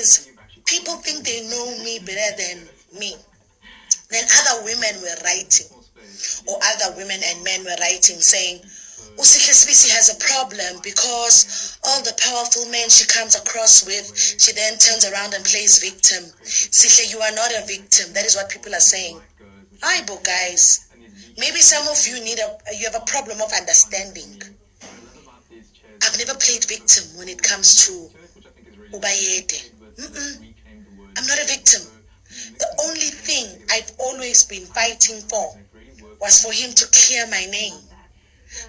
is people think they know me better than me. Then other women were writing, or other women and men were writing saying, Sihle Sibisi has a problem because all the powerful men she comes across with, she then turns around and plays victim. Sihle, you are not a victim. That is what people are saying. Aibo, guys. Maybe some of you you have a problem of understanding. I've never played victim when it comes to Ubayede. I'm not a victim. The only thing I've always been fighting for was for him to clear my name,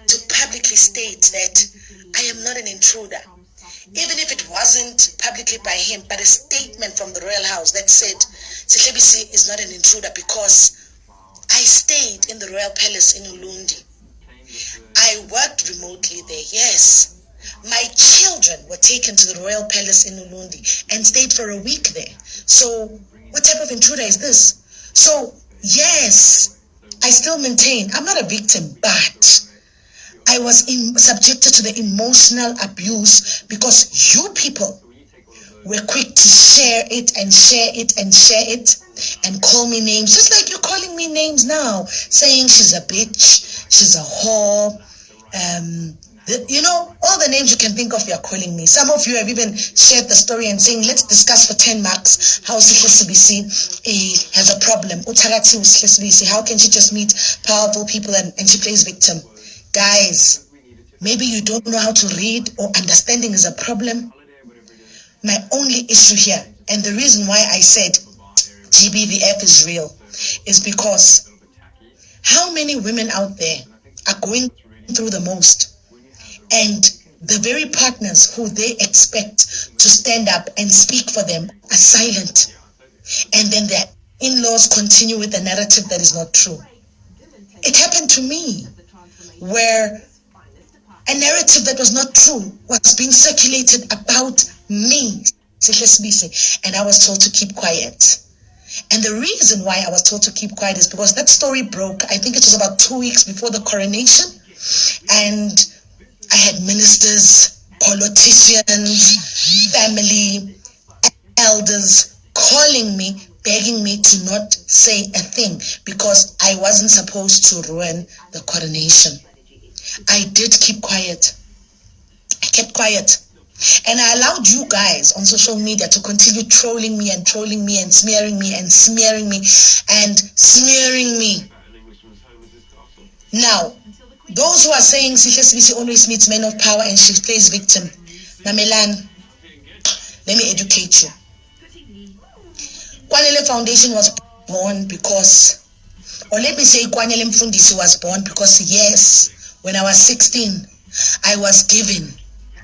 to publicly state that I am not an intruder. Even if it wasn't publicly by him, but a statement from the royal house that said Sihle Sibisi is not an intruder because I stayed in the royal palace in Ulundi. I worked remotely there, yes. My children were taken to the royal palace in Ulundi and stayed for a week there. So what type of intruder is this? So yes, I still maintain I'm not a victim, but I was subjected to the emotional abuse because you people were quick to share it and share it and share it and call me names, just like you're calling me names now, saying she's a bitch, she's a whore, you know, all the names you can think of, you're calling me. Some of you have even shared the story and saying, let's discuss for 10 marks how Sihle Sibisi has a problem. Uthakathi Sihle Sibisi, how can she just meet powerful people and she plays victim? Guys, maybe you don't know how to read or understanding is a problem. My only issue here, and the reason why I said GBVF is real, is because how many women out there are going through the most, and the very partners who they expect to stand up and speak for them are silent, and then their in-laws continue with the narrative that is not true. It happened to me, where a narrative that was not true was being circulated about me, Sihle Sibisi, and I was told to keep quiet. And the reason why I was told to keep quiet is because that story broke, I think it was about 2 weeks before the coronation, and I had ministers, politicians, family, elders calling me, begging me to not say a thing because I wasn't supposed to ruin the coronation. I did keep quiet. I kept quiet. And I allowed you guys on social media to continue trolling me and smearing me and smearing me and smearing me. Now, those who are saying Sihle Sibisi always meets men of power and she plays victim, Mamelan, let me educate you. Kwanele Foundation was born because, or let me say Kwanele Mfundisi was born because, yes, when I was 16, I was given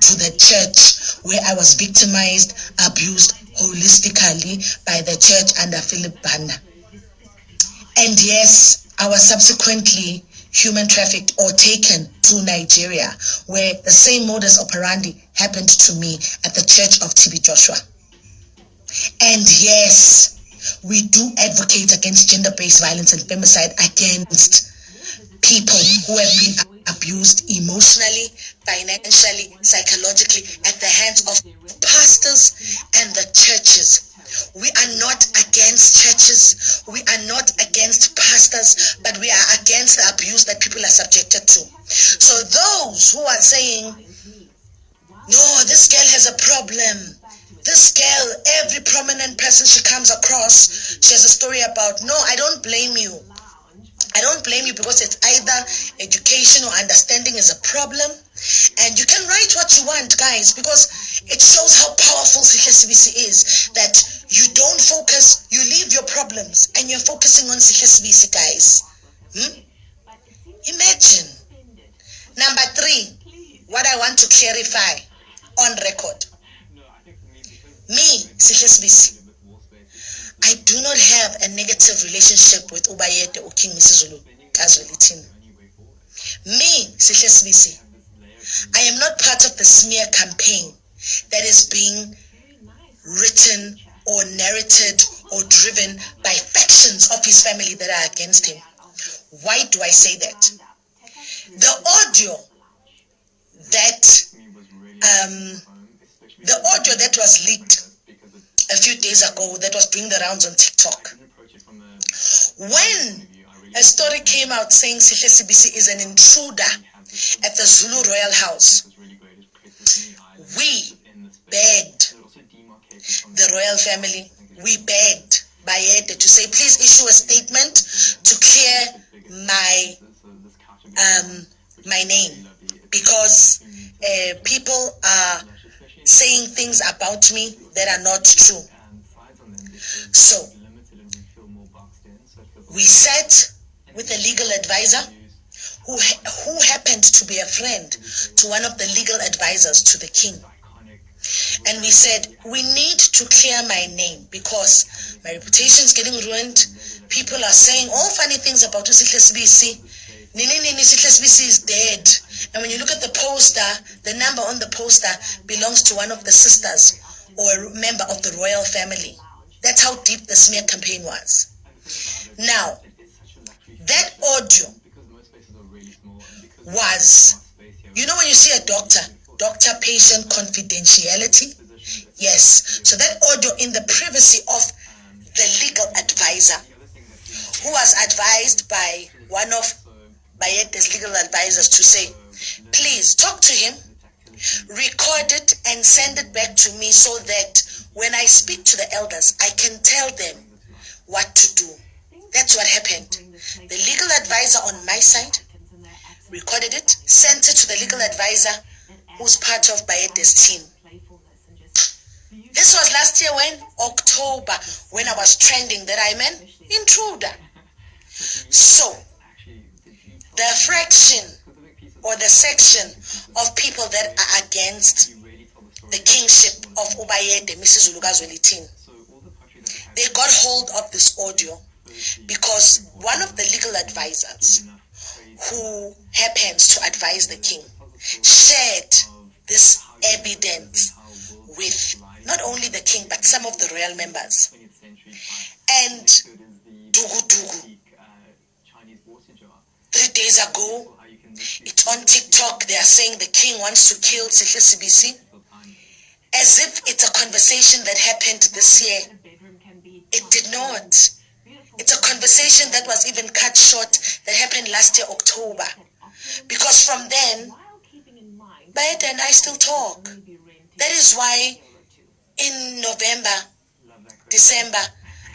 to the church where I was victimized, abused holistically by the church under Philip Banda. And yes, I was subsequently human trafficked or taken to Nigeria, where the same modus operandi happened to me at the church of TB Joshua. And yes, we do advocate against gender-based violence and femicide against people who have been abused emotionally, financially, psychologically at the hands of pastors and the churches. We are not against churches, we are not against pastors, but we are against the abuse that people are subjected to. So those who are saying, no, this girl has a problem, this girl, every prominent person she comes across, she has a story about, no, I don't blame you. I don't blame you because it's either education or understanding is a problem. And you can write what you want, guys, because it shows how powerful Sihle Sibisi is, that you don't focus, you leave your problems and you're focusing on Sihle Sibisi, guys. Imagine. Number 3, what I want to clarify on record. Me, Sihle Sibisi, I do not have a negative relationship with Ubayede or King Misuzulu, Kazwelithini. Me, Sihle Sibisi, I am not part of the smear campaign that is being written or narrated or driven by factions of his family that are against him. Why do I say that? The audio that was leaked few days ago that was doing the rounds on TikTok. When a story came out saying Sihle Sibisi is an intruder at the Zulu royal house, we begged the royal family, we begged Bayede to say, please issue a statement to clear my name, because people are saying things about me that are not true. So we sat with a legal advisor who happened to be a friend to one of the legal advisors to the king. And we said, we need to clear my name because my reputation is getting ruined. People are saying all funny things about Sihle Sibisi. Sihle Sibisi is dead. And when you look at the poster, the number on the poster belongs to one of the sisters or a member of the royal family. That's how deep the smear campaign was. Now, that audio was, you know when you see a doctor-patient confidentiality? Yes. So that audio in the privacy of the legal advisor, who was advised by one of Bayede's legal advisors to say, please talk to him, record it and send it back to me so that when I speak to the elders, I can tell them what to do. That's what happened. The legal advisor on my side recorded it, sent it to the legal advisor who's part of Bayede's team. This was last year when October, when I was trending that I'm an intruder. So the fraction or the section of people that are against the kingship of Ubayede, Misuzulu team, they got hold of this audio because one of the legal advisors who happens to advise the king shared this evidence with not only the king but some of the royal members. And Dugu 3 days ago, it's on TikTok, they are saying the king wants to kill Sihle Sibisi, as if it's a conversation that happened this year. It did not. It's a conversation that was even cut short that happened last year, October. Because from then, Bayede and I still talk. That is why in November, December,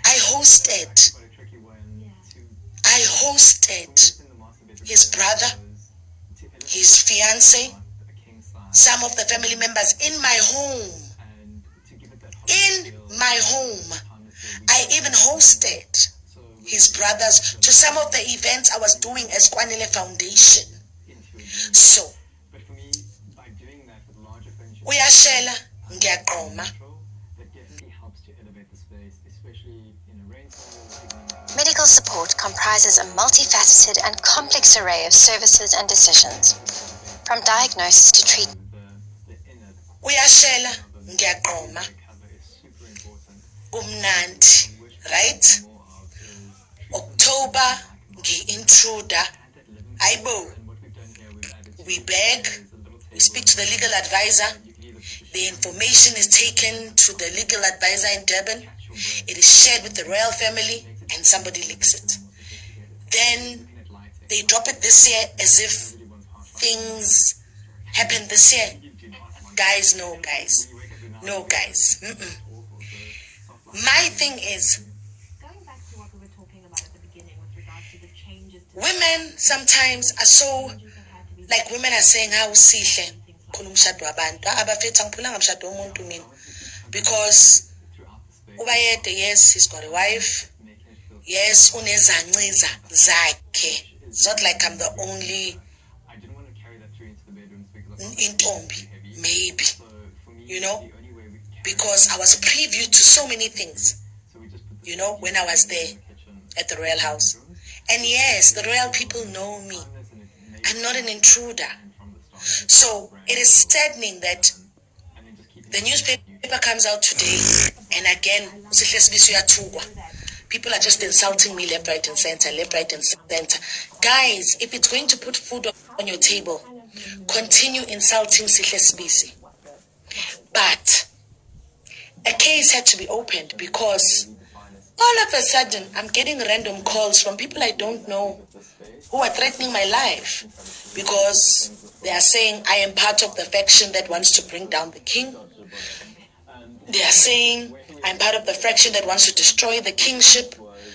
I hosted his brother, his fiance, some of the family members in my home. In my home. I even hosted his brothers to some of the events I was doing as Kwanele Foundation. So, uyashela ngiyaqoma. Medical support comprises a multifaceted and complex array of services and decisions, from diagnosis to treatment. Uyashela ngiyaqoma. Umnandi, right? October, intruder. Aibo. We beg, we speak to the legal advisor. The information is taken to the legal advisor in Durban. It is shared with the royal family and somebody leaks it. Then they drop it this year as if things happened this year. Guys, no guys. No guys. My thing is, women sometimes are so, like women are saying, how Sihle, because Ubayede, yes, he's got a wife. Yes, unezanqiza zakhe. It's not like I'm the only intombi, maybe, you know, because I was privy to so many things, you know, when I was there at the royal house. And yes, the royal people know me. I'm not an intruder. So it is saddening that the newspaper comes out today and again, people are just insulting me left, right, and center, left, right, and center. Guys, if it's going to put food on your table, continue insulting Sihle Sibisi. But a case case had to be opened because all of a sudden I'm getting random calls from people I don't know who are threatening my life because they are saying I am part of the faction that wants to bring down the king. They are saying I'm part of the faction that wants to destroy the kingship.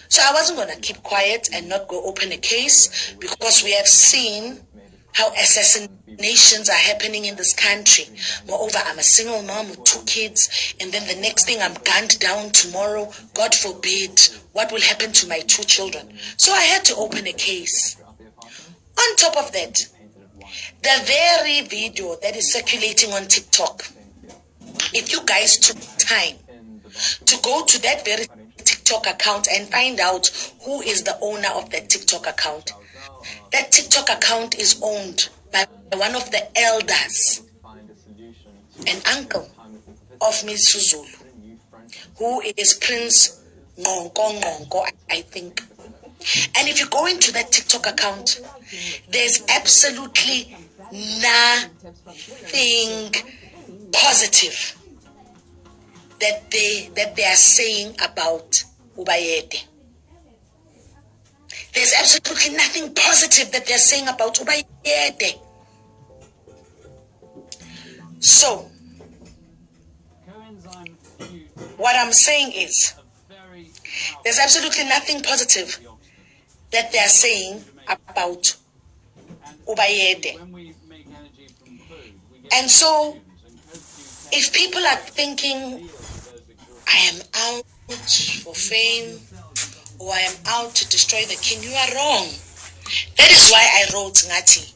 So I wasn't going to keep quiet and not go open a case because we have seen how assassinations are happening in this country. Moreover, I'm a single mom with 2 kids, and then the next thing I'm gunned down tomorrow. God forbid, what will happen to my 2 children? So I had to open a case. On top of that, the very video that is circulating on TikTok, if you guys took time to go to that very TikTok account and find out who is the owner of that TikTok account, that TikTok account is owned by one of the elders, an uncle of Misuzulu, who is Prince Ngongo, I think. And if you go into that TikTok account, there's absolutely nothing positive that they are saying about Ubayede. There's absolutely nothing positive that they're saying about Ubayede. So, what I'm saying is, there's absolutely nothing positive that they're saying about Ubayede. And so, if people are thinking, I am out for fame, or I am out to destroy the king, you are wrong. That is why I wrote Ngati.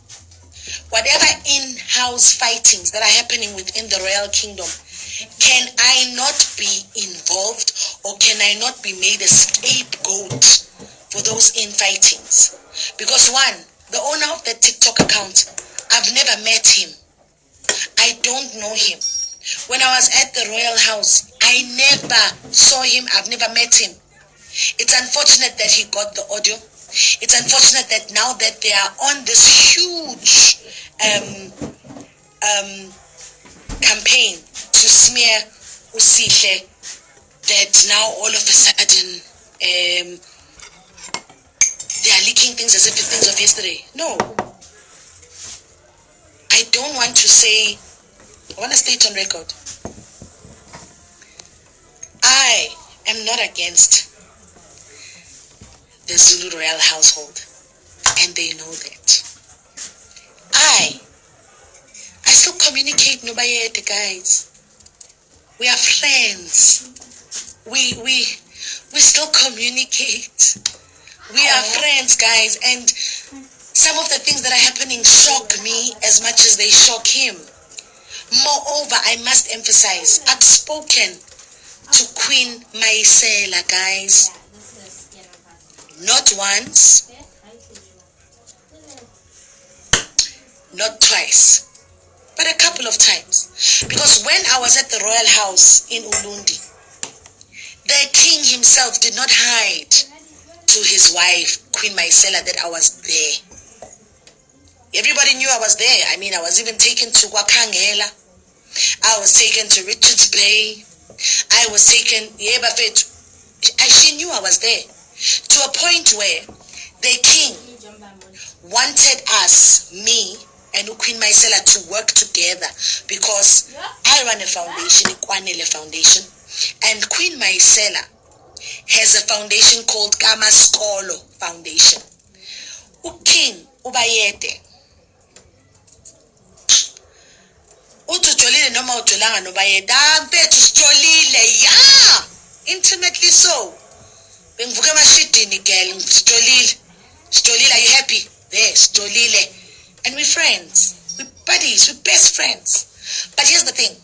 Whatever in-house fightings that are happening within the royal kingdom, can I not be involved, or can I not be made a scapegoat for those infightings? Because one, the owner of the TikTok account, I've never met him. I don't know him. When I was at the royal house, I never saw him. I've never met him. It's unfortunate that he got the audio. It's unfortunate that now that they are on this huge campaign to smear Sihle, that now all of a sudden they are leaking things as if it's things of yesterday. No. I don't want to say, I want to state on record, I am not against the Zulu royal household, and they know that. I still communicate Nobayete, guys. We are friends. We still communicate. We are friends, guys, and some of the things that are happening shock me as much as they shock him. Moreover, I must emphasize, I've spoken to Queen Maisela, guys. Not once, not twice, but a couple of times. Because when I was at the royal house in Ulundi, the king himself did not hide to his wife, Queen Maisela, that I was there. Everybody knew I was there. I mean, I was even taken to Wakangela. I was taken to Richards Bay. I was taken, she knew I was there. To a point where the king wanted us, me and Queen Maisela, to work together because I run a foundation, Ikwanele Foundation, and Queen Maisela has a foundation called Kamaskolo Foundation. King Ubayede utujolile noma ujolanga nobayeda mfethu sijolile, yeah, intimately so. Bengivuka emashidini girl, sijolile, are you happy? There, sijolile. And we're friends, we're buddies, we're best friends. But here's the thing,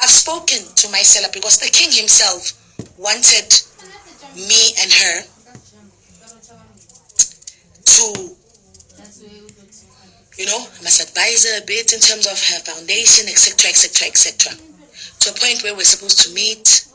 I've spoken to Maisela because the king himself wanted me and her to, I must advise her a bit in terms of her foundation, etc., etc., etc. To a point where we're supposed to meet.